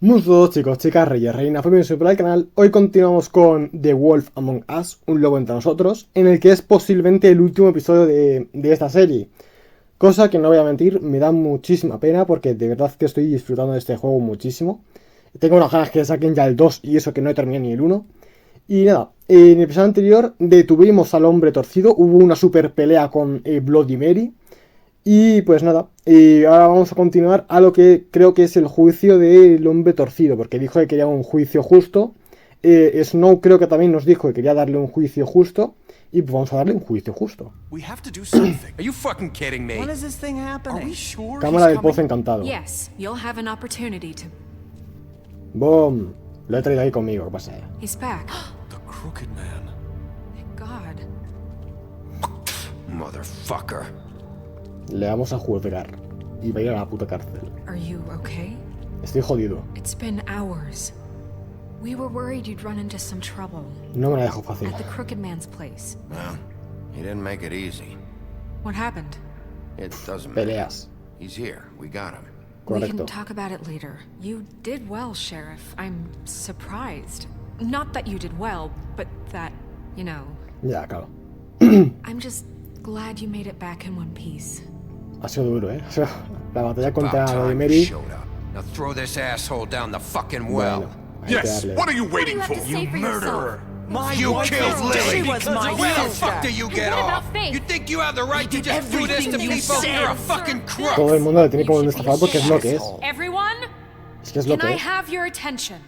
Muchos chicos, chicas, reyes, reinas, bienvenidos al canal. Hoy continuamos con The Wolf Among Us, un lobo entre nosotros, en el que es posiblemente el último episodio de esta serie. Cosa que no voy a mentir, me da muchísima pena porque de verdad que estoy disfrutando de este juego muchísimo. Tengo unas ganas que saquen ya el 2 y eso que no he terminado ni el 1. Y nada, en el episodio anterior detuvimos al hombre torcido, hubo una super pelea con Bloody Mary. Y pues nada, ahora vamos a continuar a lo que creo que es el juicio del hombre torcido, porque dijo que quería un juicio justo. Snow creo que también nos dijo que quería darle un juicio justo, y pues vamos a darle un juicio justo. Cámara del pozo encantado. Boom, lo he traído ahí conmigo, ¿qué pasa? He's back. The crooked man. Thank God. Motherfucker. Le vamos a juzgar y va a ir a la puta cárcel. Are you okay? Estoy jodido. It's been hours. We were worried you'd run into some trouble. No me la dejo fácil. At the crooked man's place. Well, he didn't make it easy. What happened? It doesn't matter. Peleas. He's here. We got him. We Correcto. can talk about it later. You did well, Sheriff. I'm surprised. Not that you did well, but that, you know. Ya, claro. I'm just glad you made it back in one piece. Ha sido duro, ¿eh? O sea, la batalla contra About Bloody time Mary. you showed up. Now throw this asshole down the fucking well. Bueno, hay que Yes, darle. what are you waiting What do for? you have to say for murderer! yourself? You killed Lily. Where the fuck do you And get what off? about Faith? You think you have the right to just do this to people? You're a fucking crook. Todo el mundo le tiene como un estafado porque es lo que es. Everyone, Es que es lo can I que es. have your attention?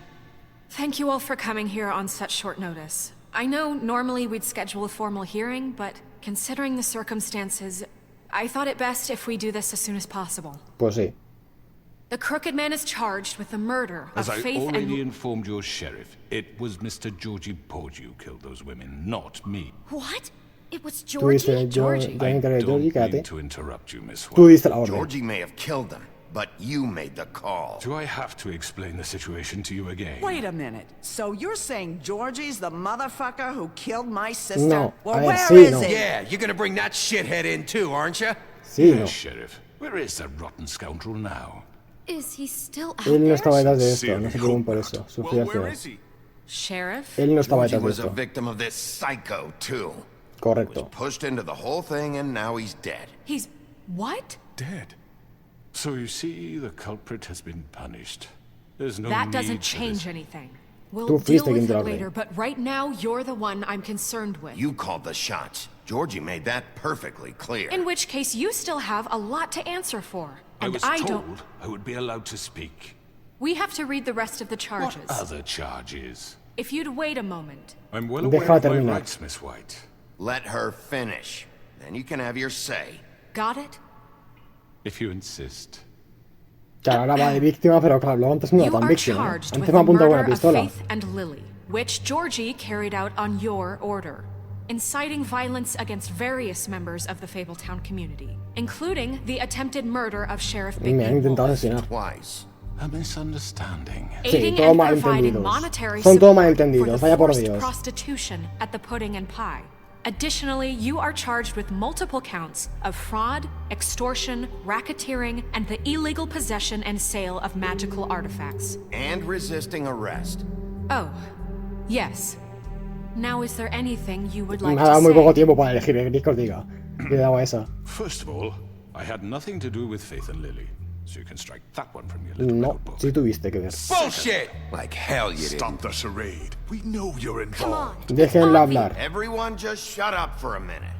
Thank you all for coming here on such short notice. I know normally we'd schedule a formal hearing, but considering the circumstances, I thought it best if we do this as soon as possible. Pues sí. The crooked man is charged with the murder of As I Faith already and... informed your sheriff, it was Mr. Georgie Porgy who killed those women, not me. What? It was Tú Georgie? dices, yo Georgie. ya me encargué de Don't Georgie, mean quédate. to interrupt you, Miss Tú White. diste la orden. Georgie may have killed them, but you made the call. Do I have to explain the situation to you again? Wait a minute. So you're saying Georgie's the motherfucker who killed my sister? No, Well, a ver, where sí, is no. he? Yeah, you're gonna bring that shithead in too, aren't you? Sí, Yes, no. Sheriff. Where is that rotten scoundrel now? Is he still out Él no there? estaba detrás de esto, no Sincerely se preocupen hope por not. eso. Well, Sufrió al where final. is he? Sheriff? Él no estaba Georgie detrás de was a esto. victim of this psycho too. Correcto. Pushed into the whole thing and now he's dead. He's... what? Dead. So you see, the culprit has been punished. There's no That need doesn't for this. change anything. We'll Tú deal fuiste quien with te it lo later, ordené. but right now you're the one I'm concerned with. You called the shots. Georgie made that perfectly clear. In which case, you still have a lot to answer for. I And was I told don't... I would be allowed to speak. We have to read the rest of the What charges. other charges? If you'd wait a moment. I'm well aware Déjala of my terminar. rights, Miss White. Let her finish. Then you can have your say. Got it? If you insist. Claro, ahora va de víctima, pero claro, luego antes no era You tan are víctima. charged with Antes the me apunta con una murder of pistola. Faith and Lily, which Georgie carried out on your order, inciting violence against various members of the Fabletown community, including the attempted murder of Sheriff Me han Bigby intentado Wolf, asesinar. Twice. A misunderstanding. Sí, aiding todo and mal providing entendidos. monetary Son todo support mal for entendidos, the vaya por forced Dios. prostitution at the Pudding and Pie. Additionally, you are charged with multiple counts of fraud, extortion, racketeering, and the illegal possession and sale of magical artifacts. And resisting arrest. Oh, yes. Now, is there anything you would Me like ha dado to muy poco say? tiempo para elegir, ¿queréis que os diga? Le he dado a esa. First of all, I had nothing to do with Faith and Lily, so you can strike that one from your little No, record book. sí tuviste que ver. Bullshit! Like hell you didn't. Stop the charade. We know you're Come on. involved. Déjenla hablar. Everyone just shut up for a minute.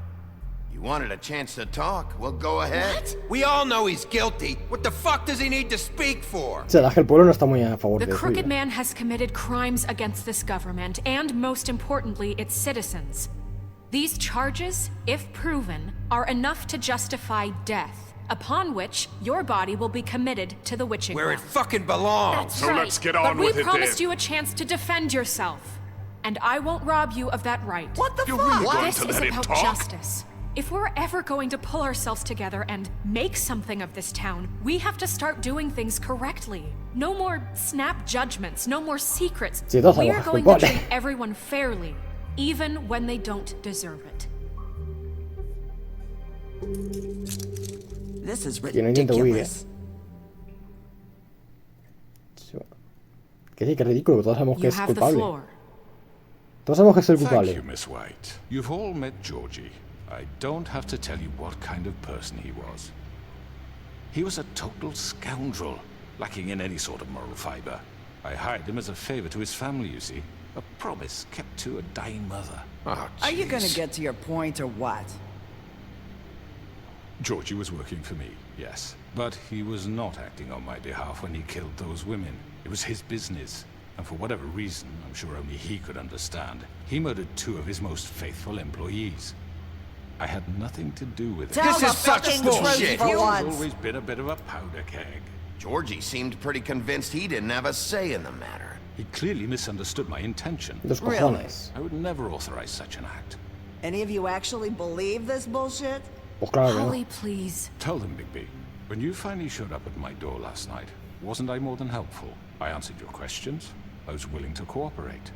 You wanted a chance to talk? Well, go ahead. What? We all know he's guilty. What the fuck does he need to speak for? O sea, la verdad es que el pueblo no está muy a favor The de Crooked suyo. Man has committed crimes against this government and, most importantly, its citizens. These charges, if proven, are enough to justify death, upon which your body will be committed to the witching Where it ground. fucking belongs. That's So right. let's get But on we with it promised then. you a chance to defend yourself, and I won't rob you of that right. What the You're fuck? really going This to is let him about talk? justice. If we're ever going to pull ourselves together and make something of this town, we have to start doing things correctly. No more snap judgments, no more secrets. Sí, todos We are somos going to culpables. treat everyone fairly, even when they don't deserve it. This is Que no intento huir, ridiculous. Que sí, que ridículo, todos sabemos que You es have the culpable. floor. Todos sabemos que es el Thank culpable. you, Miss White. You've all met Georgie. I don't have to tell you what kind of person he was. He was a total scoundrel, lacking in any sort of moral fiber. I hired him as a favor to his family, you see. A promise kept to a dying mother. Oh, Are you gonna jeez. get to your point or what? Georgie was working for me, yes. But he was not acting on my behalf when he killed those women. It was his business. And for whatever reason, I'm sure only he could understand, he murdered 2 of his most faithful employees. I had nothing to do with it. Tell This the is such fucking bullshit. truth for He's once. always been a bit of a powder keg. Georgie seemed pretty convinced he didn't have a say in the matter. He clearly misunderstood my intention. Los cojones. I would never authorize such an act. Any of you actually believe this bullshit? Pues claro que no. Holly, please. Tell them, Bigby, when you finally showed up at my door last night, wasn't I more than helpful? I answered your questions. I was willing to cooperate.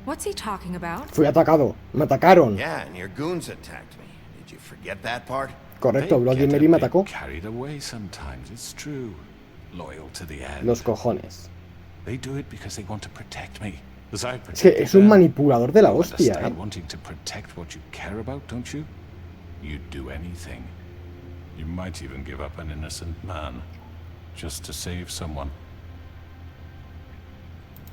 What's he talking about? Fui atacado. Me atacaron. Yeah, and your goons attacked me. Did you forget that part? Correcto, They Bloody get a Mary me bit atacó. carried away sometimes, it's true. Loyal to the end. Los cojones. They do it because they want to protect me. As I Es que protected es un them. manipulador de la You hostia, understand wanting to protect what you care about, don't you? You'd do anything. You might even give up an innocent man just to save someone.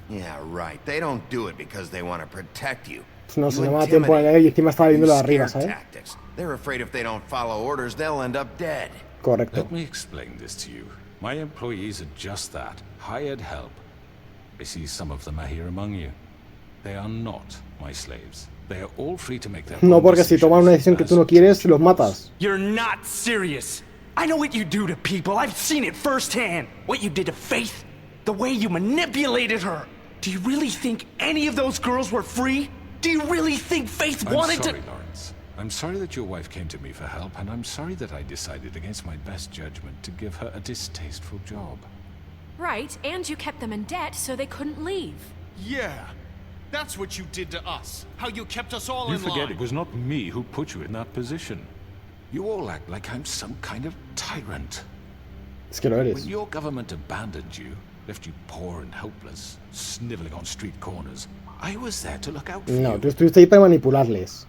Yeah, right. They don't do it because they want to protect you. Pues no, se You me va a tiempo de intimidate leer y encima estaba viendo lo de Use arriba, scare ¿sabes? tactics. They're afraid if they don't follow orders, they'll end up dead. Correcto. Let me explain this to you. My employees are just that, hired help. I see some of them are here among you. They are not my slaves. They are all free to make their No, own porque si toman una decisión que tú no quieres, los matas. You're not serious. I know what you do to people. I've seen it firsthand. What you did to Faith. The way you manipulated her. Do you really think any of those girls were free? Do you really think Faith I'm wanted sorry, to... Lawrence. I'm sorry that your wife came to me for help, and I'm sorry that I decided against my best judgment to give her a distasteful job. Right, and you kept them in debt so they couldn't leave. Yeah, that's what you did to us. How you kept us all You in forget line. it was not me who put you in that position. You all act like I'm some kind of tyrant. Es que lo eres. When your government abandoned you, left you poor and helpless, sniveling on street corners, I was there to look out for No, you. tú estuviste ahí para manipularles.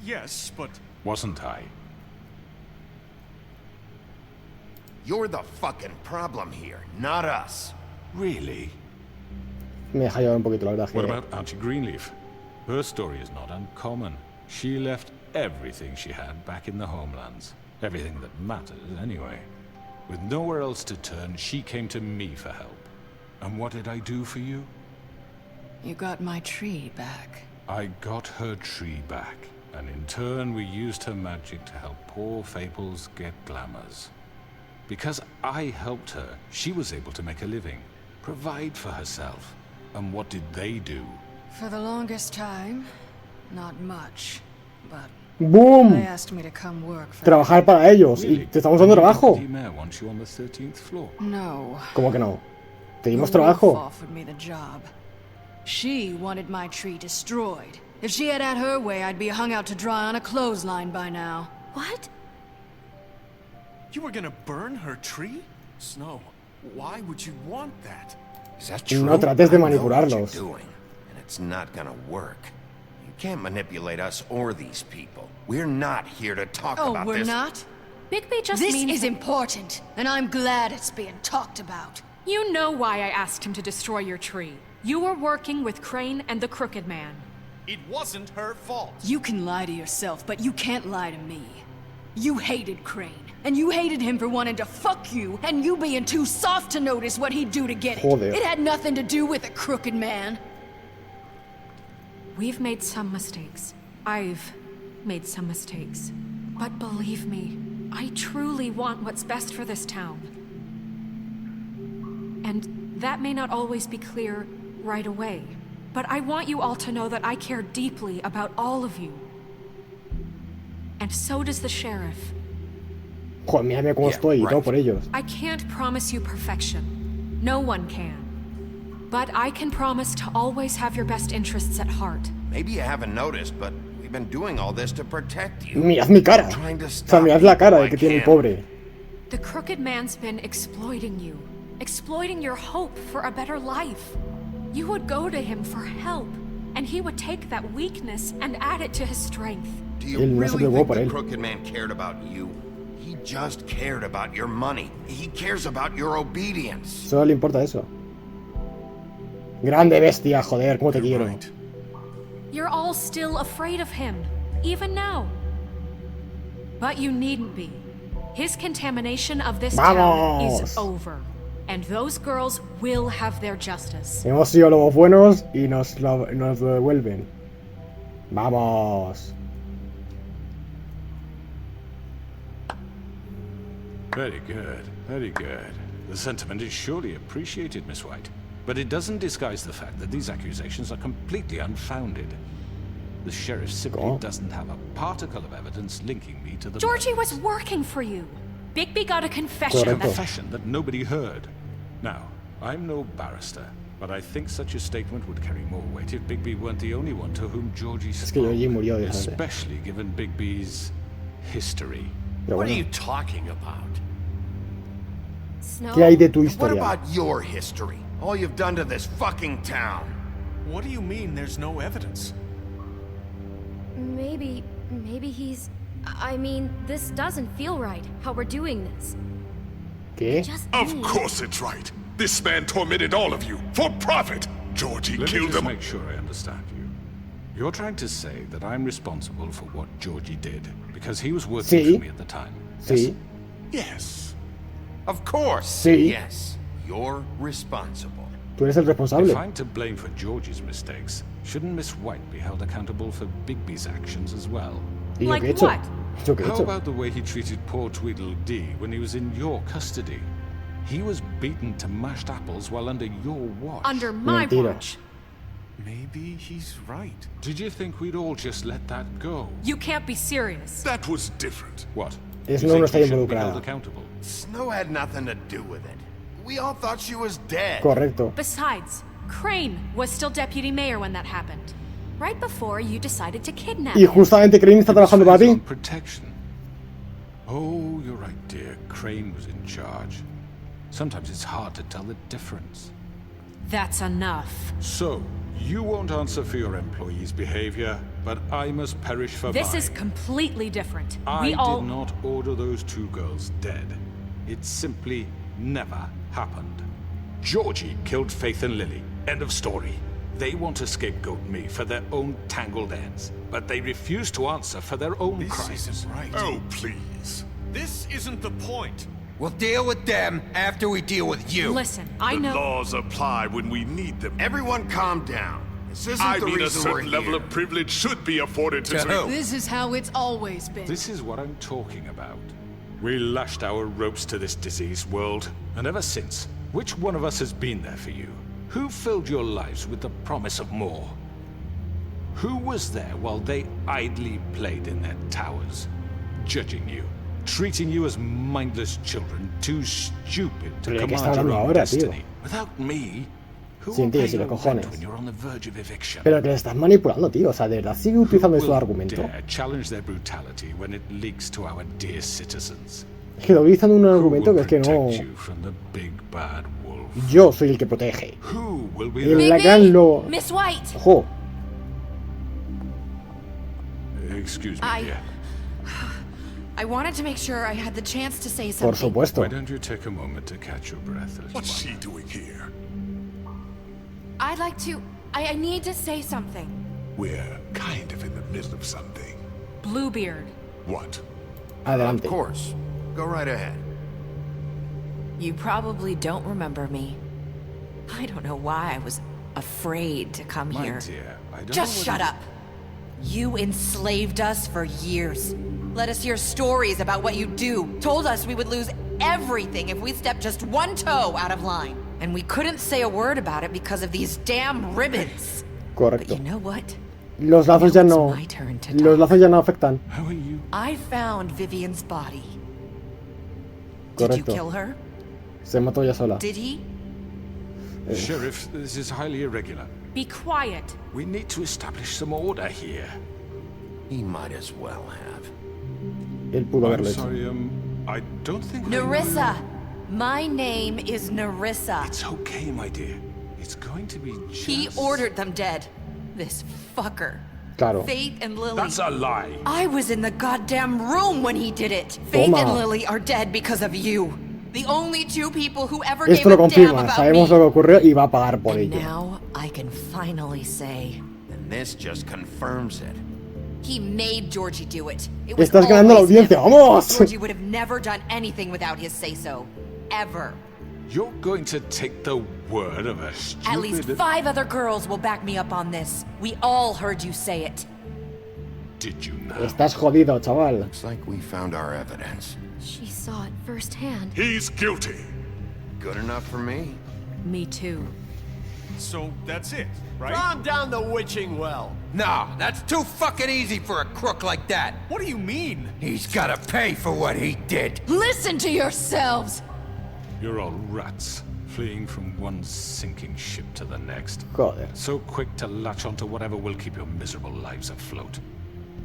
Yes, but Wasn't I? You're the fucking problem here, not us. Really? Me deja llevar un poquito, la verdad. What Que... about Auntie Greenleaf? Her story is not uncommon. She left everything she had back in the homelands. Everything that mattered, anyway. With nowhere else to turn, she came to me for help. And what did I do for you? You got my tree back. I got her tree back, and in turn we used her magic to help poor Fables get glamours. Because I helped her, she was able to make a living, provide for herself. And what did they do? For the longest time, not much. But ¡Boom! they asked me to come work for Trabajar para ellos. Y te estamos dando trabajo. The mayor wants you on the 13th floor. No. ¿Cómo que no? Te dimos The wolf trabajo. offered me the job. She wanted my tree destroyed. If she had her way, I'd be hung out to dry on a clothesline by now. What? you were gonna burn her tree? Snow, why would you want that? Is that true? No trates de I know what you're manipularlos. doing, and it's not gonna work. You can't manipulate us or these people. We're not here to talk Oh, about we're this. not? Bigby just This means is important, and I'm glad it's being talked about. You know why I asked him to destroy your tree. You were working with Crane and the Crooked Man. It wasn't her fault. You can lie to yourself, but you can't lie to me. You hated Crane, and you hated him for wanting to fuck you, and you being too soft to notice what he'd do to get it. Joder. It had nothing to do with the Crooked Man. We've made some mistakes. I've made some mistakes. But believe me, I truly want what's best for this town. And that may not always be clear right away. But I want you all to know that I care deeply about all of you. And so does the sheriff. Joder, mírame cómo Yeah, estoy y todo right. por ellos. I can't promise you perfection. No one can. But I can promise to always have your best interests at heart. Maybe you haven't noticed, but we've been doing all this to protect you. Mirad mi cara. Trying to O sea, stop mirad la cara people de que I tiene el can. pobre. The Crooked Man's been exploiting you, exploiting your hope for a better life. You would go to him for help, and he would take that weakness and add it to his strength. Do you really think the crooked man cared about you? He just cared about your money. He cares about your obedience. Solo le importa eso. Grande bestia, joder, cómo te quiero. You're all still afraid of him, even now. But you needn't be. His contamination of this town is over. And those girls will have their justice. Hemos sido lobos buenos y nos lo devuelven. Vamos. Very good, very good. The sentiment is surely appreciated, Miss White. But it doesn't disguise the fact that these accusations are completely unfounded. The sheriff simply doesn't have a particle of evidence linking me to the Georgie was working for you. Bigby got a confession. A confession that nobody heard. Now, I'm no barrister, but I think such a statement would carry more weight if Bigby weren't the only one to whom Georgie spoke, especially given Bigby's history. What are you talking about? Snow? ¿Qué hay de tu historia? What about your history? All you've done to this fucking town. What do you mean there's no evidence? Maybe he's... I mean, this doesn't feel right, how we're doing this. ¿Qué? Of course it's right. This man tormented all of you for profit. Georgie killed him. Let me just make sure I understand you. You're trying to say that I'm responsible for what Georgie did because he was working for me at the time. Sí. Yes. Of course. Sí. Yes. You're responsible. Tú eres el responsable. If I'm to blame for Georgie's mistakes, shouldn't Miss White be held accountable for Bigby's actions as well? Like what? How about the way he treated poor Tweedledee when he was in your custody? He was beaten to mashed apples while under your watch. Under my watch. Maybe he's right. Did you think we'd all just let that go? You can't be serious. That was different. What? Snow no está involucrada. Snow had nothing to do with it. We all thought she was dead. Correcto. Besides, Crane was still deputy mayor when that happened. Right before you decided to kidnap Y justamente Crane está trabajando para ti. Protection. Oh, you're right, dear. Crane was in charge. Sometimes it's hard to tell the difference. That's enough. So, you won't answer for your employees' behavior, but I must perish for mine. This is completely different. I did not order those two girls dead. It simply never happened. Georgie killed Faith and Lily. End of story. They want to scapegoat me for their own tangled ends, but they refuse to answer for their own crimes. This isn't right. Oh, please. This isn't the point. We'll deal with them after we deal with you. Listen, I know. The laws apply when we need them. Everyone calm down. This isn't I the mean, a reason we're certain level here. of privilege should be afforded to who? This is how it's always been. This is what I'm talking about. We lashed our ropes to this diseased world, and ever since, which one of us has been there for you? Who filled your lives with the promise of more? Who was there while they idly played in their towers, judging you, treating you as mindless children, too stupid to command your own destiny? Without me, who will pay your rent when you're on the verge of eviction? Pero que le estás manipulando, tío. O sea, de verdad sigue utilizando su argumento. Dare challenge their brutality when it leaks to our dear citizens. Es que lo utilizando un argumento que es que no. Yo soy el que protege. El gran lobo. Miss White. Ojo. Excuse me, dear. I wanted to make sure I had the chance to say something. Por supuesto. Why don't you take a moment to catch your breath? What's she doing here? I'd like to... I need to say something. We're kind of in the middle of something. Bluebeard. What? Adelante. Of course. Go right ahead. You probably don't remember me. I don't know why I was afraid to come here. Dear, I don't Just shut up. You enslaved us for years. Let us hear stories about what you do. Told us we would lose everything if we stepped just one toe out of line. And we couldn't say a word about it because of these damn ribbons. Correcto. But you know what? Los lazos ya no. Los lazos ya no afectan. How are you? I found Vivian's body. Correcto. Did you kill her? Se mató ya sola. Did he? Sheriff, this is highly irregular. Be quiet. We need to establish some order here. He might as well have. Él pudo haberlo I'm hecho. sorry, I don't think... Nerissa! My name is Nerissa. It's okay, my dear. It's going to be just... He ordered them dead. This fucker. Claro. Faith and Lily. That's a lie. I was in the goddamn room when he did it. Faith and Lily are dead because of you. The only two people who ever Esto gave lo a damn confirma, about sabemos me. lo que ocurrió y va a pagar por And ello. now I can finally say, And this just confirms it. he made Georgie do it. It was Estás ganando la always audiencia, him. vamos. Georgie would have never done anything without his say-so. Ever. You're going to take the word of a stupid... At least 5 other girls will back me up on this. We all heard you say it. Did you know? Estás jodido, chaval. Looks like we found our evidence. She saw it firsthand. He's guilty. Good enough for me. Me too. So that's it, right? Calm down the witching well. No, that's too fucking easy for a crook like that. What do you mean? He's gotta pay for what he did. Listen to yourselves! You're all rats, fleeing from one sinking ship to the next. Joder. So quick to latch onto whatever will keep your miserable lives afloat.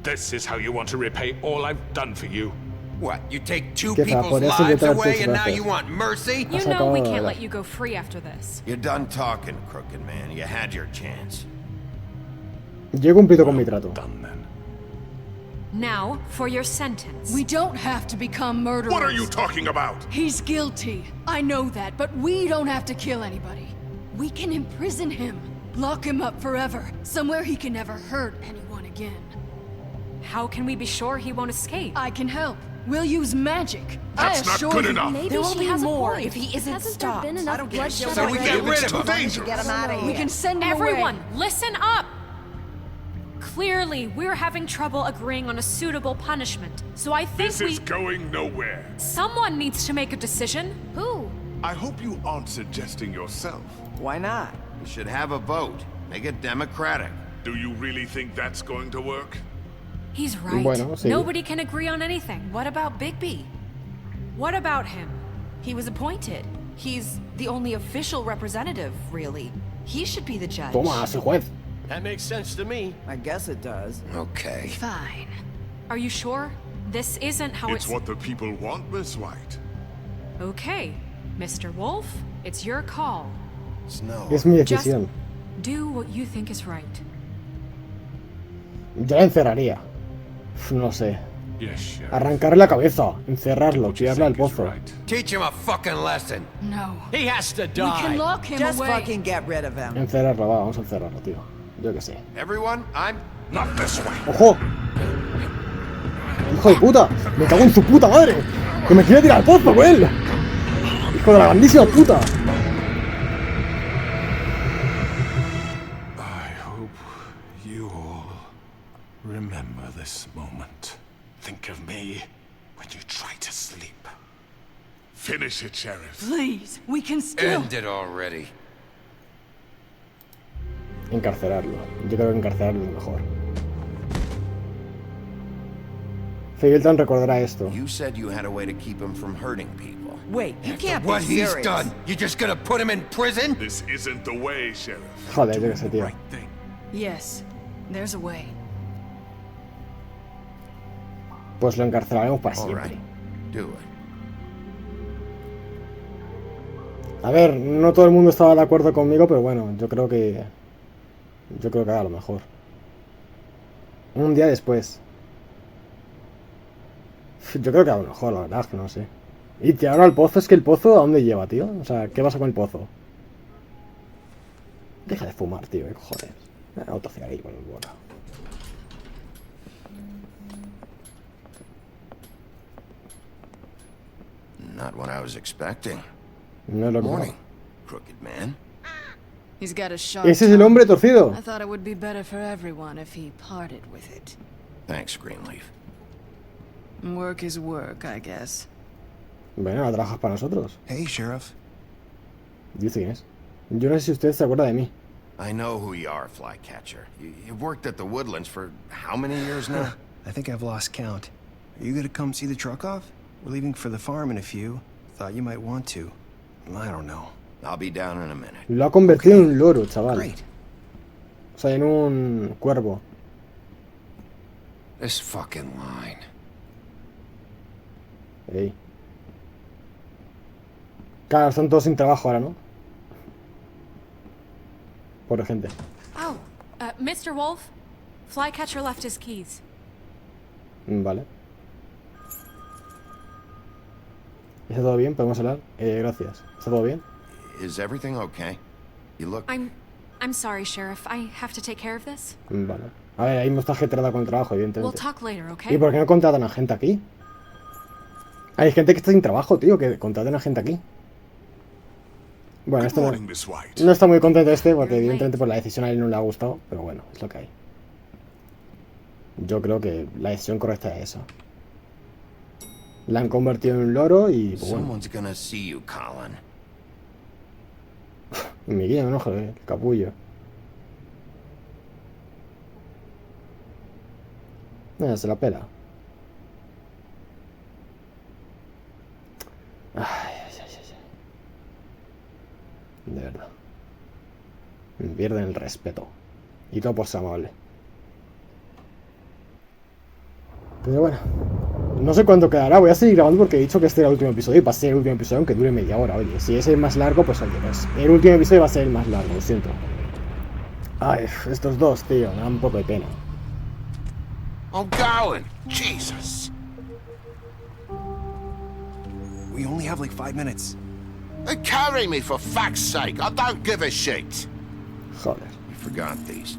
This is how you want to repay all I've done for you. What, you take 2 ¿Qué people's podría ser lives de away tres and now veces? you want mercy? You know we can't let you go free after this. You're done talking, crooked man. You had your chance. Yo he cumplido con mi trato. Done then. Now, for your sentence. We don't have to become murderers. What are you talking about? He's guilty. I know that, but we don't have to kill anybody. We can imprison him. Lock him up forever. Somewhere he can never hurt anyone again. How can we be sure he won't escape? I can help. We'll use magic. That's I not assure good you. enough. Maybe There will she be has more a point. if he isn't Hasn't stopped. there been enough bloodshed So we get rid of him. Get him out of here. We can send him Everyone, away. listen up! Clearly, we're having trouble agreeing on a suitable punishment. So I think This is going nowhere. someone needs to make a decision. Who? I hope you aren't suggesting yourself. Why not? We should have a vote. Make it democratic. Do you really think that's going to work? He's right. Bueno, sí. Nobody can agree on anything. What about Bigby? What about him? He was appointed. He's the only official representative, really. He should be the judge. Toma, soy juez. That makes sense to me. I guess it does. Okay. Fine. Are you sure? This isn't how It's what the people want, Miss White. Okay, Mr. Wolf, it's your call. Snow. Es mi Just decisión. do what you think is right. Yo la encerraría. No sé. Yes, Sheriff. Arrancarle la cabeza, encerrarlo, What you tirarle al think is pozo. right. Teach him a fucking lesson. No. He has to We die. can lock him Just away. fucking get rid of him. Encerrarlo, va, vamos a encerrarlo, tío. Yo qué sé. Everyone, I'm... Not this way. ¡Ojo! ¡Hijo de puta! ¡Me cago en su puta madre! ¡Que me quiere tirar al pozo, güey! ¡Hijo de la grandísima puta! I hope you all remember this moment. Think of me when you try to sleep. Finish it, Sheriff. Please, we can still. End it already. Encarcelarlo. Yo creo que encarcelarlo es mejor. Felton recordará esto. You said you had a way to keep him from hurting people. Wait, you can't be What he's serious. done, you just gonna put him in prison? This isn't the way, Sheriff. Joder, yo qué sé, tío. Yes, there's a way. Pues lo encarcelaremos para All siempre. right. Do it. A ver, no todo el mundo estaba de acuerdo conmigo, pero bueno, yo creo que haga lo mejor. Un día después. Yo creo que haga lo mejor, la verdad, es que no sé. Y tirarlo al pozo, es que el pozo, ¿a dónde lleva, tío? O sea, ¿qué pasa con el pozo? Deja de fumar, tío, ¿qué cojones? Autocigarrillo con el boca. Not what I was expecting. No es lo que Morning, crooked man. He's got a sharp Ese es el hombre torcido. I thought it would be better for everyone if he parted with it. Thanks, Greenleaf. Work is work, I guess. Bueno, ahora trabajas para nosotros. Hey, Sheriff. Dice quién es. Yo no sé si usted se acuerda de mí. I know who you are, Flycatcher. You've worked at the Woodlands for how many years now? I think I've lost count. Are you gonna come see the truck off? We're leaving for the farm in a few. Thought you might want to. I don't know. I'll be down in a minute. Lo ha convertido en un loro, chaval. Great. O sea, en un cuervo. This fucking line. Ey. Claro, están todos sin trabajo ahora, ¿no? Pobre gente. Oh, Mr. Wolf, Flycatcher left his keys. Vale. ¿Está todo bien? ¿Podemos hablar? Gracias. ¿Está todo bien? Is everything okay? You look... I'm sorry, Sheriff. I have to take care of this. Vale. A ver, ahí no está ajetreada con el trabajo, We'll evidentemente. talk later, okay? ¿Y por qué no contratan a gente aquí? Hay gente que está sin trabajo, tío, que contraten a gente aquí. Bueno, esto no está muy contento porque evidentemente por la decisión a él no le ha gustado, pero bueno, es lo que hay. Yo creo que la decisión correcta es esa. La han convertido en un loro y pues, bueno. Someone's gonna see you, Colin. Y me guía un ojo, capullo. Se la pela. Ay. De verdad. Me pierden el respeto. Y todo por ser amable. Pero bueno. No sé cuánto quedará. Voy a seguir grabando porque he dicho que este era el último episodio. Y va a ser el último episodio aunque dure media hora. Oye, si es el más largo, pues oye, pues el último episodio va a ser el más largo. Lo siento. Ay, estos dos, tío. Me dan un poco de pena. I'm going. Jesus. We only have like 5 minutes. Carry me for fuck's sake. I don't give a shit. Joder. You forgot these.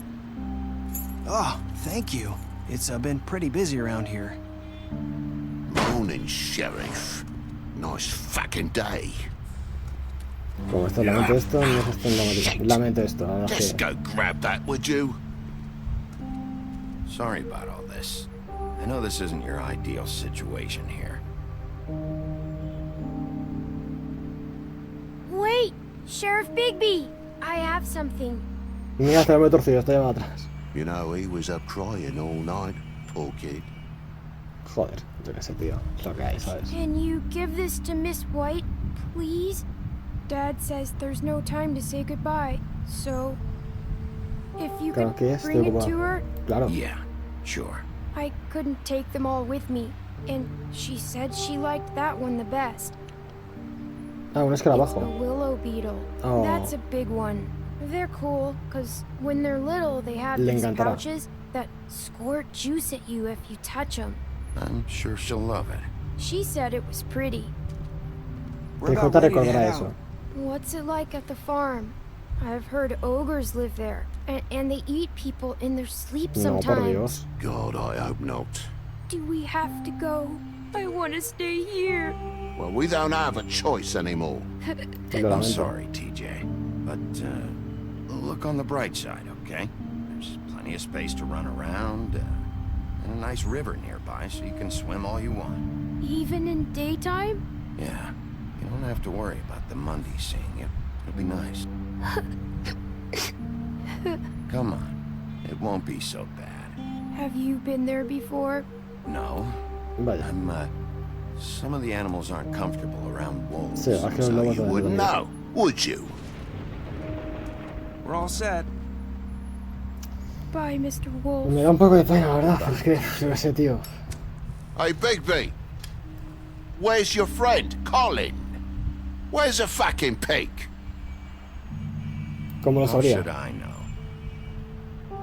Oh, thank you. It's been pretty busy around here. Morning, Sheriff. Nice fucking day. Como esto, lamento esto, no es esto, lamento esto. Just go grab that, would you? Sorry about all this. I know this isn't your ideal situation here. Wait! Sheriff Bigby! I have something. Mira, hasta me he torcido, estoy más atrás. You know, he was up crying all night, poor kid. Joder, yo qué sé, tío. Es lo que hay, ¿sabes? Can you give this to Miss White, please? Dad says there's no time to say goodbye, so... If you could bring it to her... Claro. Yeah, sure. I couldn't take them all with me, and she said she liked that one the best. Ah, un escarabajo. The willow beetle. Oh. That's a big one. They're cool, because when they're little, they have these pouches that squirt juice at you if you touch them. I'm sure she'll love it. She said it was pretty. TJ recordará eso. What's it like at the farm? I've heard ogres live there, and they eat people in their sleep sometimes. No, por Dios. God, I hope not. Do we have to go? I want to stay here. Well, we don't have a choice anymore. I'm sorry, TJ, but look on the bright side, okay? There's plenty of space to run around, and a nice river nearby, so you can swim all you want. Even in daytime? Yeah, you don't have to worry about the Mondays seeing you. It'll be nice. Come on, it won't be so bad. Have you been there before? No. Vaya. Some of the animals aren't comfortable around wolves, Sí, so you wouldn't know, would you? We're all set. Bye, Mr. Wolf. Me da un poco de pena, la verdad. Es que, yo qué sé, tío. Hey, Bigby. Where's your friend, Colin? Where's the fucking pig? ¿Cómo lo sabría? How should I know?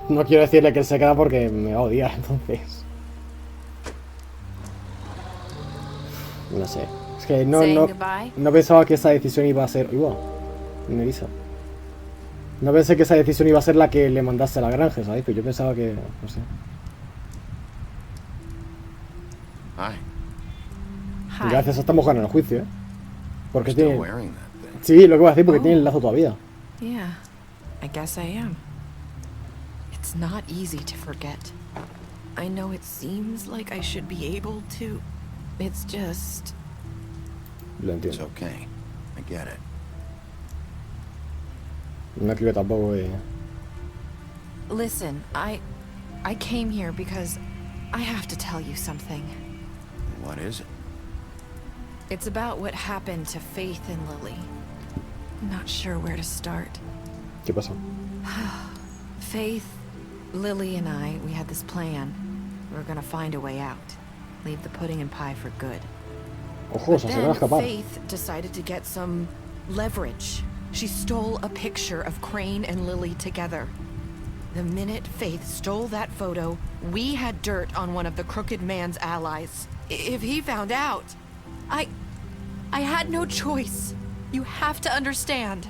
No quiero decirle que él se queda porque me va a odiar, entonces. No sé. Es que no pensaba que esa decisión iba a ser... Igual, me avisa. No pensé que esa decisión iba a ser la que le mandase a la granja, ¿sabes? Pero yo pensaba que... No sé. Gracias a esta mujer en el juicio, ¿eh? Porque tiene... Sí, lo que voy a decir, porque tiene el lazo todavía. Yeah, I guess I am. It's not easy to forget. I know it seems like I should be able to. It's just... Lo entiendo. It's okay. I get it. No creo tampoco que... Listen, I came here because I have to tell you something. What is it? It's about what happened to Faith and Lily. I'm not sure where to start. ¿Qué pasó? Faith, Lily and I, we had this plan. We were gonna find a way out. Leave the pudding and pie for good. Ojo, se va a escapar. Faith decided to get some leverage. She stole a picture of Crane and Lily together. The minute Faith stole that photo, we had dirt on one of the crooked man's allies. If he found out, I had no choice. You have to understand.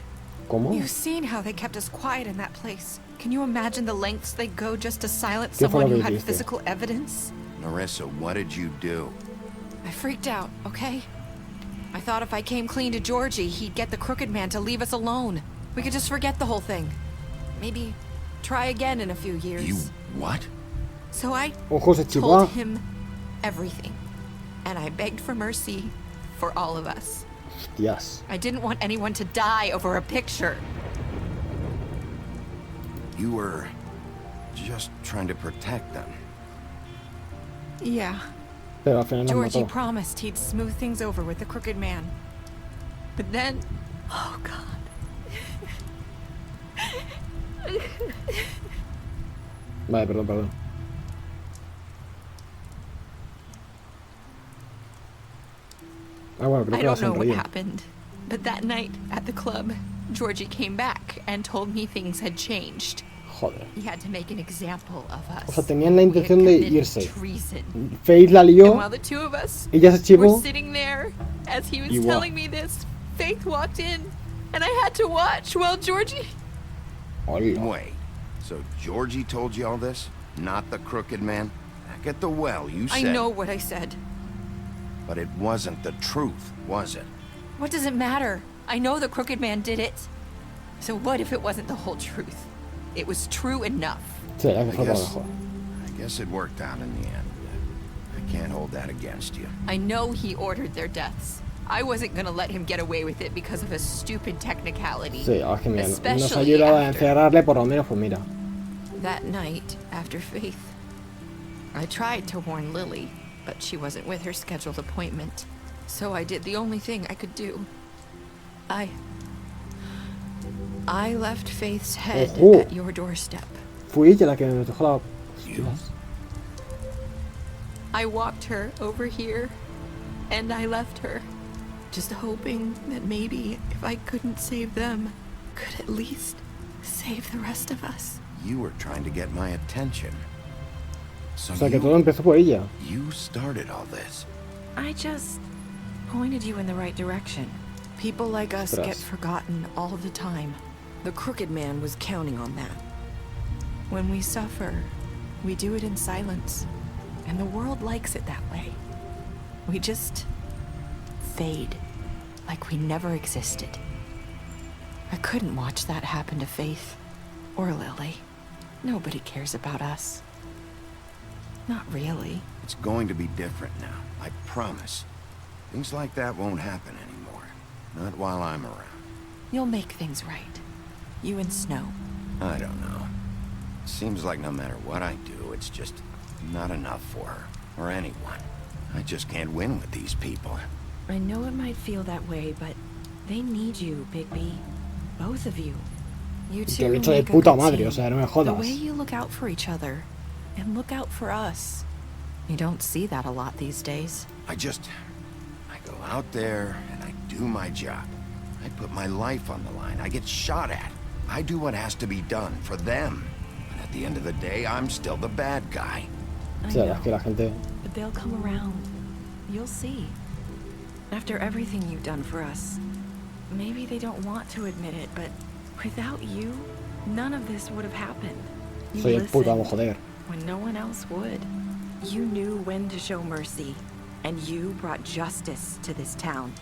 ¿Cómo? You've seen how they kept us quiet in that place. Can you imagine the lengths they go just to silence someone who had physical evidence? Narissa, what did you do? I freaked out, okay? I thought if I came clean to Georgie, he'd get the crooked man to leave us alone. We could just forget the whole thing. Maybe try again in a few years. You what? So I Ojo, se told him everything. And I begged for mercy for all of us. Hostias. I didn't want anyone to die over a picture. You were just trying to protect them. Yeah. Pero al final nos Georgie mató. promised he'd smooth things over with the crooked man. But then, oh God. Vale, perdón. Ah, bueno, creo I que la don't know what sonreía. happened, but that night at the club, Georgie came back and told me things had changed. Joder. He had to make an example of us. O sea, tenían la intención de irse. Treason. Faith la And lió. while the two of us Ella se were chivó. sitting there, as he was Y guau. telling me this, Faith walked in, and I had to watch while Georgie... Hola. Wait, so Georgie told you all this? Not the crooked man? Back at the well, you said... I know what I said. But it wasn't the truth, was it? What does it matter? I know the crooked man did it. So what if it wasn't the whole truth? It was true enough. Sí, la que fue para mejor. I guess it worked out in the end. I can't hold that against you. I know he ordered their deaths. I wasn't gonna let him get away with it because of a stupid technicality. Sí, es que mira, nos ha Especially ayudado a after encerrarle, por lo menos, pues mira. that night after Faith. I tried to warn Lily, but she wasn't with her scheduled appointment. So I did the only thing I could do. I left Faith's head Ojo. at your doorstep. Fui ella la que nos dejó la... Hostias. I walked her over here, and I left her, just hoping that maybe if I couldn't save them, could at least save the rest of us. You were trying to get my attention. So O sea, que todo empezó por ella. you started all this. I just pointed you in the right direction. People like us Ostras. get forgotten all the time. The crooked man was counting on that. When we suffer, we do it in silence, and the world likes it that way. We just fade, like we never existed. I couldn't watch that happen to Faith or Lily. Nobody cares about us. Not really. It's going to be different now, I promise. Things like that won't happen anymore. Not while I'm around. You'll make things right. You and Snow. I don't know. Seems like no matter what I do, it's just not enough for her, or anyone. I just can't win with these people. I know it might feel that way, but they need you, Bigby. Both of you. You Que two lo he hecho de make a puta good madre, team. o sea, no me The jodas. way you look out for each other, and look out for us. You don't see that a lot these days. I go out there and I do my job. I put my life on the line. I get shot at. I do what has to be done for them. And at the end of the day, I'm still the bad guy. I O sea, know, es que la gente... but they'll come around. You'll see. After everything you've done for us, maybe they don't want to admit it, but without you, none of this would have happened. You Soy el puto amo, listened joder. when no one else would. You knew when to show mercy, and you brought justice to this town.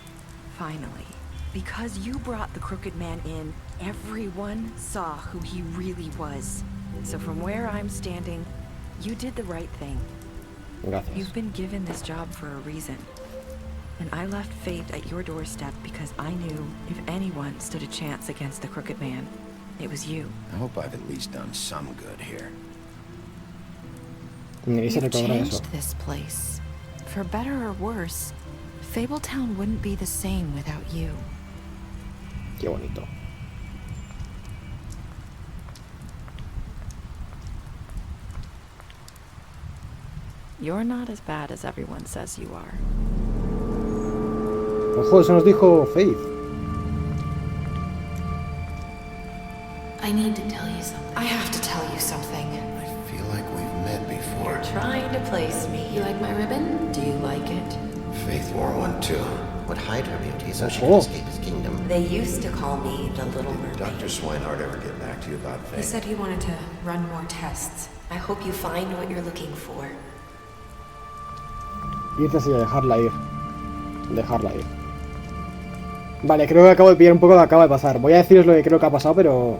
Finally. Because you brought the crooked man in, everyone saw who he really was. So from where I'm standing, you did the right thing. Gracias. You've been given this job for a reason. And I left Faith at your doorstep because I knew if anyone stood a chance against the crooked man, it was you. I hope I've at least done some good here. Me dice You've recordar eso. changed this place. For better or worse, Fabletown wouldn't be the same without you. Qué bonito. You're not as bad as everyone says you are. Ojo, eso nos dijo Faith. I need to tell you something. I have to tell you something. I feel like we've met before. You're trying to place me. You like my ribbon? Do you like it? Faith wore one too. Would hide her beauty so she could escape his kingdom. They used to call me the Little Mermaid. Dr. Swinehart ever get back to you about Faith? He said he wanted to run more tests. I hope you find what you're looking for. Irte así, dejarla ir. Dejarla ir. Vale, creo que acabo de pillar un poco lo que acaba de pasar. Voy a deciros lo que creo que ha pasado, pero...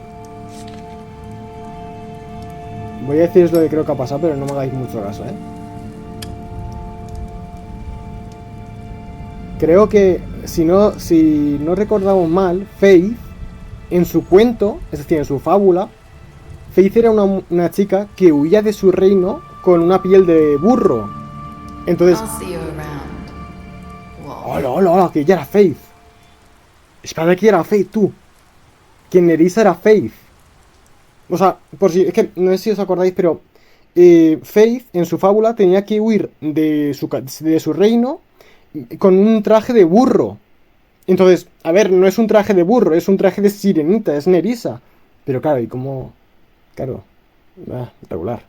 Voy a deciros lo que creo que ha pasado, pero no me hagáis mucho caso, ¿eh? Creo que, si no recordamos mal, Faith, en su cuento, es decir, en su fábula, Faith era una chica que huía de su reino con una piel de burro. Entonces... ¡Hola, hola, hola! Que ya era Faith. Espera, que era Faith, tú. Que Nerissa era Faith. O sea, por si... Es que no sé si os acordáis, pero... Faith, en su fábula, tenía que huir de su reino con un traje de burro. Entonces, a ver, no es un traje de burro, es un traje de sirenita, es Nerissa. Pero claro, ¿y cómo...? Claro, regular.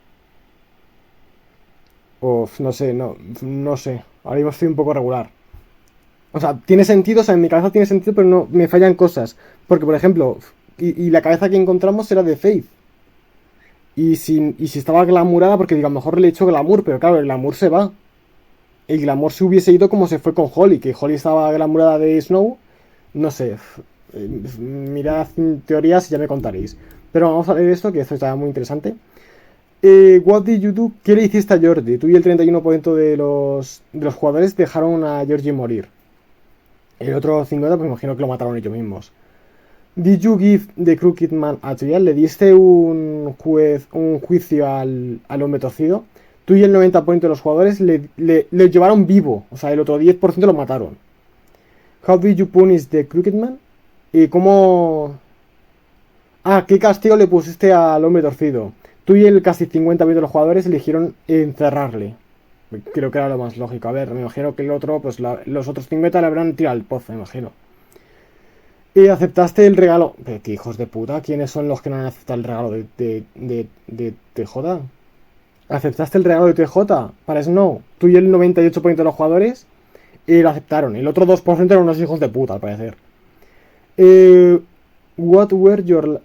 No sé, no sé. Ahora mismo estoy un poco regular. O sea, tiene sentido, o sea, en mi cabeza tiene sentido, pero no, me fallan cosas. Porque, por ejemplo, y la cabeza que encontramos era de Faith. Y si estaba glamurada, porque digo, a lo mejor le he hecho glamour, pero claro, el glamour se va. El glamour se hubiese ido como se fue con Holly, que Holly estaba glamurada de Snow. No sé. Mirad teorías y ya me contaréis. Pero vamos a ver esto, que esto está muy interesante. What did you do? ¿Qué le hiciste a Georgie? Tú y el 31% de los jugadores dejaron a Georgie morir. El otro 50%, pues me imagino que lo mataron ellos mismos. Did you give the crooked man a trial? ¿Le diste un juicio al hombre torcido? Tú y el 90% de los jugadores le llevaron vivo. O sea, el otro 10% lo mataron. How did you punish the crooked man? ¿Y cómo...? ¿Qué castigo le pusiste al hombre torcido? Tú y el casi 50% de los jugadores eligieron encerrarle. Creo que era lo más lógico. A ver, me imagino que el otro, pues los otros 50 le habrán tirado al pozo, me imagino. Y aceptaste el regalo. ¿Pero qué hijos de puta? ¿Quiénes son los que no han aceptado el regalo de TJ? ¿Aceptaste el regalo de TJ para Snow? Tú y el 98% de los jugadores lo aceptaron. El otro 2% eran unos hijos de puta, al parecer. What were your...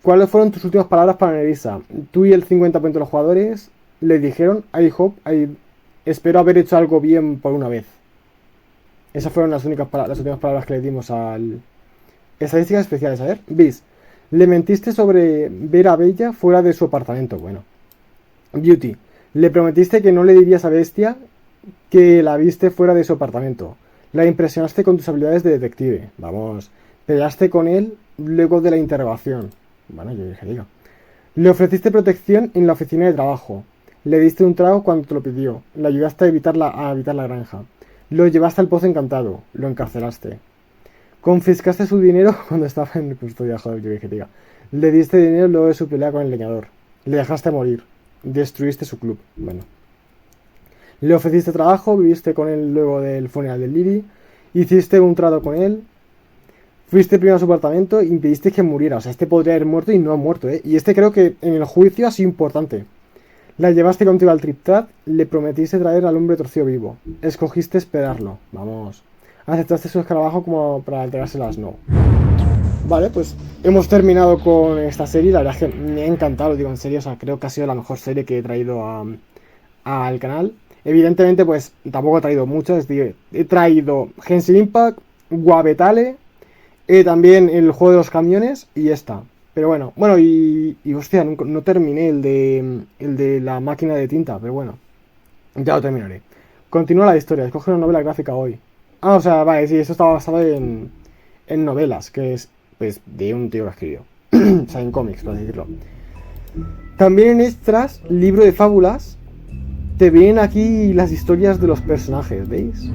¿Cuáles fueron tus últimas palabras para Nerissa? Tú y el 50% de los jugadores le dijeron espero haber hecho algo bien por una vez. Esas fueron las últimas palabras que le dimos al... Estadísticas especiales, a ver. Bis. Le mentiste sobre ver a Bella fuera de su apartamento. Bueno. Beauty. Le prometiste que no le dirías a Bestia que la viste fuera de su apartamento. La impresionaste con tus habilidades de detective. Vamos. Peleaste con él luego de la interrogación. Bueno, yo dije, diga. Le ofreciste protección en la oficina de trabajo. Le diste un trago cuando te lo pidió. Le ayudaste a evitar la granja. Lo llevaste al pozo encantado. Lo encarcelaste. Confiscaste su dinero cuando estaba en custodia. Joder, yo dije, diga. Le diste dinero luego de su pelea con el leñador. Le dejaste morir. Destruiste su club. Bueno. Le ofreciste trabajo. Viviste con él luego del funeral de Lily. Hiciste un trato con él. Fuiste primero a su apartamento e impediste que muriera. O sea, este podría haber muerto y no ha muerto, ¿eh? Y este creo que en el juicio ha sido importante. La llevaste contigo al Triptrat. Le prometiste traer al hombre torcido vivo. Escogiste esperarlo. Vamos. Aceptaste su escarabajo como para entregárselo a Snow. Vale, pues hemos terminado con esta serie. La verdad es que me ha encantado, lo digo en serio. O sea, creo que ha sido la mejor serie que he traído al canal. Evidentemente, pues tampoco he traído muchas. He traído Genshin Impact, Guavetale, también el juego de los camiones y esta. Pero bueno, y hostia, no terminé el de la máquina de tinta, pero bueno, ya lo terminaré. Continúa la historia, escoge una novela gráfica hoy. O sea, vale, sí, esto estaba basado en novelas, que es pues de un tío que escribió. O sea, en cómics, por así decirlo. También en extras, libro de fábulas, te vienen aquí las historias de los personajes, ¿veis?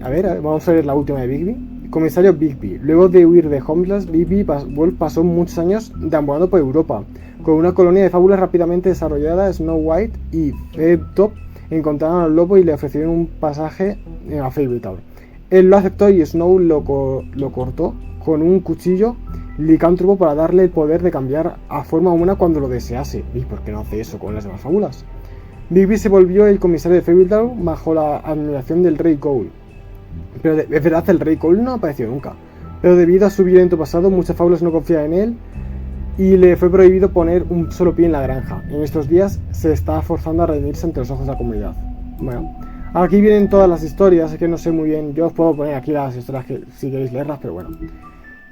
A ver, vamos a ver la última de Bigby. Comisario Bigby. Luego de huir de Homeless, Bigby pasó muchos años deambulando por Europa, con una colonia de fábulas rápidamente desarrollada. Snow White y Top encontraron al lobo y le ofrecieron un pasaje a Fable Town. Él lo aceptó y Snow lo cortó con un cuchillo licántropo para darle el poder de cambiar a forma humana cuando lo desease. ¿Y por qué no hace eso con las demás fábulas? Bigby se volvió el comisario de Fairytown bajo la admiración del Rey Cole. Pero es verdad, el Rey Cole no apareció nunca. Pero debido a su violento pasado, muchas fábulas no confían en él y le fue prohibido poner un solo pie en la granja. En estos días se está forzando a redimirse ante los ojos de la comunidad. Bueno, aquí vienen todas las historias, es que no sé muy bien, yo os puedo poner aquí las historias que, si queréis leerlas, pero bueno.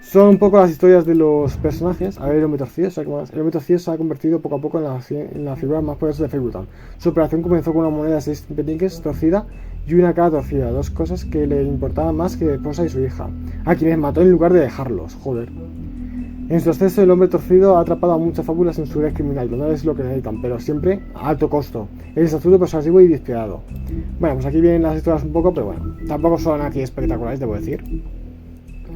Son un poco las historias de los personajes. A ver, el hombre torcido, el hombre torcido se ha convertido poco a poco en la figura más poderosa de Fairytown. Su operación comenzó con una moneda de 6 peniques torcida y una cara torcida, dos cosas que le importaban más que esposa y su hija, a quienes mató en lugar de dejarlos, joder. En su exceso, el hombre torcido ha atrapado a muchas fábulas en su red criminal, no es lo que necesitan, pero siempre a alto costo. Es astuto, persuasivo y despiadado. Bueno, pues aquí vienen las historias un poco, pero bueno, tampoco son aquí espectaculares, debo decir.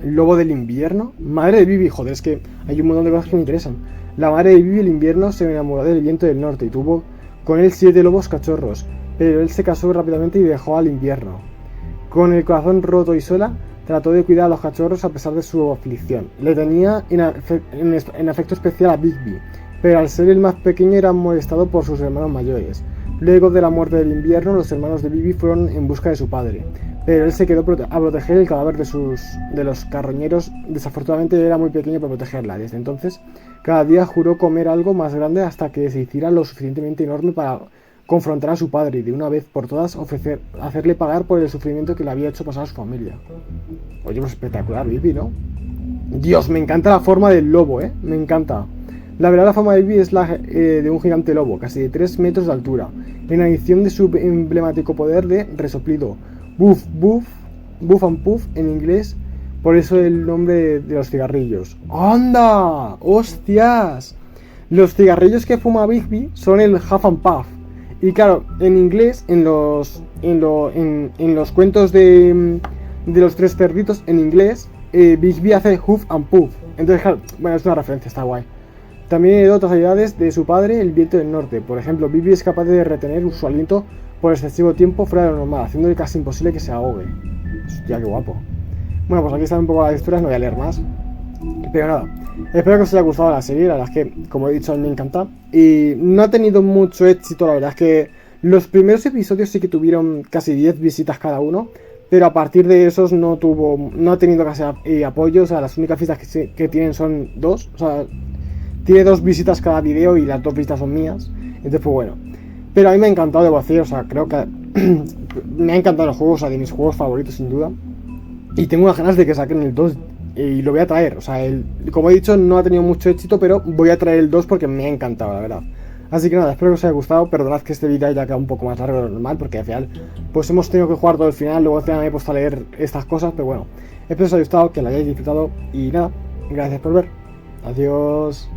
El lobo del invierno. Madre de Bigby, joder, es que hay un montón de cosas que me interesan. La madre de Bigby, el invierno, se enamoró del viento del norte y tuvo con él 7 lobos cachorros, pero él se casó rápidamente y dejó al invierno. Con el corazón roto y sola, trató de cuidar a los cachorros a pesar de su aflicción. Le tenía en afecto especial a Bigby, pero al ser el más pequeño era molestado por sus hermanos mayores. Luego de la muerte del invierno, los hermanos de Bigby fueron en busca de su padre, pero él se quedó a proteger el cadáver de los carroñeros. Desafortunadamente era muy pequeño para protegerla. Desde entonces, cada día juró comer algo más grande hasta que se hiciera lo suficientemente enorme para confrontar a su padre y de una vez por todas hacerle pagar por el sufrimiento que le había hecho pasar a su familia. Oye, pues espectacular, Bigby, ¿no? Dios, me encanta la forma del lobo, me encanta. La verdadera forma de Bigby es la de un gigante lobo, casi de 3 metros de altura, en adición de su emblemático poder de resoplido. Buff, buff, buff and puff en inglés, por eso el nombre de los cigarrillos. ¡Anda! ¡Hostias! Los cigarrillos que fuma Bigby son el Huff and Puff. Y claro, en inglés, en los cuentos de los 3 cerditos, en inglés, Bigby hace Huff and Puff. Entonces, claro, bueno, es una referencia, está guay. También heredó otras habilidades de su padre, el viento del norte. Por ejemplo, Bigby es capaz de retener su aliento por excesivo tiempo fuera de lo normal, haciéndole casi imposible que se ahogue. Hostia, qué guapo. Bueno, pues aquí están un poco las historias, no voy a leer más. Pero nada, espero que os haya gustado la serie, la verdad es que, como he dicho, a mí me encanta. Y no ha tenido mucho éxito, la verdad es que los primeros episodios sí que tuvieron casi 10 visitas cada uno, pero a partir de esos no ha tenido casi apoyo, o sea, las únicas visitas que tienen son 2, o sea, tiene 2 visitas cada vídeo y las 2 visitas son mías, entonces pues bueno. Pero a mí me ha encantado, debo decir, o sea, creo que me ha encantado el juego, o sea, de mis juegos favoritos sin duda. Y tengo unas ganas de que saquen el 2 y lo voy a traer, o sea, como he dicho, no ha tenido mucho éxito, pero voy a traer el 2 porque me ha encantado, la verdad. Así que nada, espero que os haya gustado, perdonad que este vídeo haya quedado un poco más largo de lo normal, porque al final, pues hemos tenido que jugar todo el final, luego al final me he puesto a leer estas cosas, pero bueno, espero que os haya gustado, que lo hayáis disfrutado y nada, gracias por ver, adiós.